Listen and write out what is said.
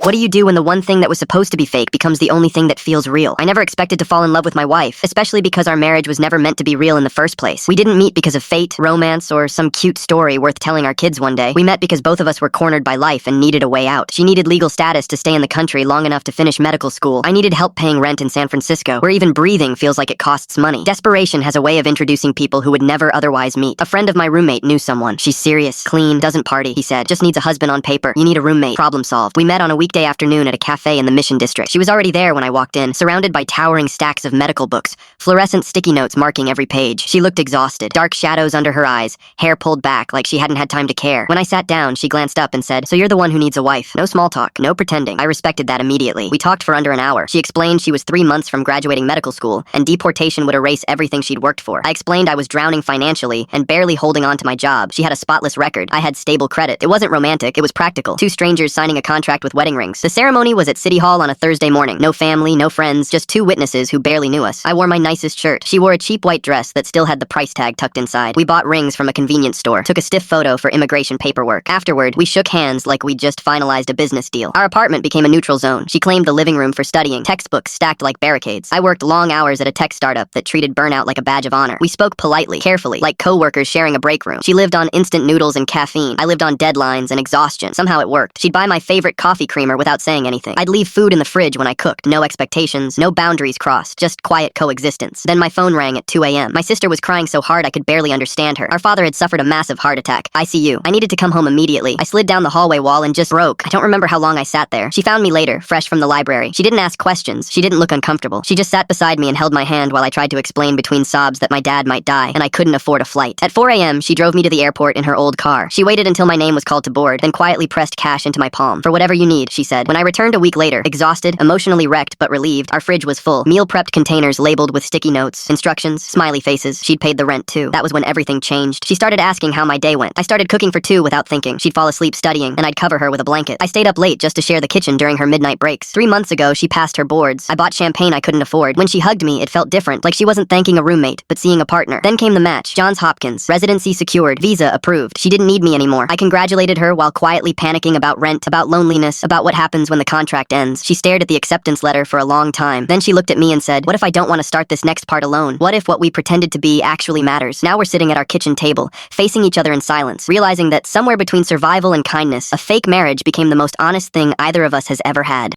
What do you do when the one thing that was supposed to be fake becomes the only thing that feels real? I never expected to fall in love with my wife, especially because our marriage was never meant to be real in the first place. We didn't meet because of fate, romance, or some cute story worth telling our kids one day. We met because both of us were cornered by life and needed a way out. She needed legal status to stay in the country long enough to finish medical school. I needed help paying rent in San Francisco, where even breathing feels like it costs money. Desperation has a way of introducing people who would never otherwise meet. A friend of my roommate knew someone. She's serious, clean, doesn't party, he said. Just needs a husband on paper. You need a roommate. Problem solved. We met on a weekday afternoon at a cafe in the Mission District. She was already there when I walked in, surrounded by towering stacks of medical books, fluorescent sticky notes marking every page. She looked exhausted, dark shadows under her eyes, hair pulled back like she hadn't had time to care. When I sat down, she glanced up and said, "So you're the one who needs a wife. No small talk, no pretending." I respected that immediately. We talked for under an hour. She explained she was 3 months from graduating medical school, and deportation would erase everything she'd worked for. I explained I was drowning financially and barely holding on to my job. She had a spotless record. I had stable credit. It wasn't romantic, it was practical. Two strangers signing a contract with wedding rings. The ceremony was at City Hall on a Thursday morning. No family, no friends, just two witnesses who barely knew us. I wore my nicest shirt. She wore a cheap white dress that still had the price tag tucked inside. We bought rings from a convenience store, took a stiff photo for immigration paperwork. Afterward, we shook hands like we'd just finalized a business deal. Our apartment became a neutral zone. She claimed the living room for studying, textbooks stacked like barricades. I worked long hours at a tech startup that treated burnout like a badge of honor. We spoke politely, carefully, like co-workers sharing a break room. She lived on instant noodles and caffeine. I lived on deadlines and exhaustion. Somehow it worked. She'd buy my favorite coffee creamer without saying anything. I'd leave food in the fridge when I cooked. No expectations, no boundaries crossed, just quiet coexistence. Then my phone rang at 2 a.m. My sister was crying so hard I could barely understand her. Our father had suffered a massive heart attack. ICU. I needed to come home immediately. I slid down the hallway wall and just broke. I don't remember how long I sat there. She found me later, fresh from the library. She didn't ask questions. She didn't look uncomfortable. She just sat beside me and held my hand while I tried to explain between sobs that my dad might die and I couldn't afford a flight. At 4 a.m., she drove me to the airport in her old car. She waited until my name was called to board, then quietly pressed cash into my palm. "For whatever you need," she said. When I returned a week later, exhausted, emotionally wrecked but relieved, our fridge was full. Meal prepped containers labeled with sticky notes, instructions, smiley faces. She'd paid the rent too. That was when everything changed. She started asking how my day went. I started cooking for two without thinking. She'd fall asleep studying, and I'd cover her with a blanket. I stayed up late just to share the kitchen during her midnight breaks. 3 months ago, she passed her boards. I bought champagne I couldn't afford. When she hugged me, it felt different, like she wasn't thanking a roommate, but seeing a partner. Then came the match. Johns Hopkins. Residency secured. Visa approved. She didn't need me anymore. I congratulated her while quietly panicking about rent, about loneliness, about what happens when the contract ends. She stared at the acceptance letter for a long time. Then she looked at me and said, "What if I don't want to start this next part alone? What if what we pretended to be actually matters?" Now we're sitting at our kitchen table, facing each other in silence, realizing that somewhere between survival and kindness, a fake marriage became the most honest thing either of us has ever had.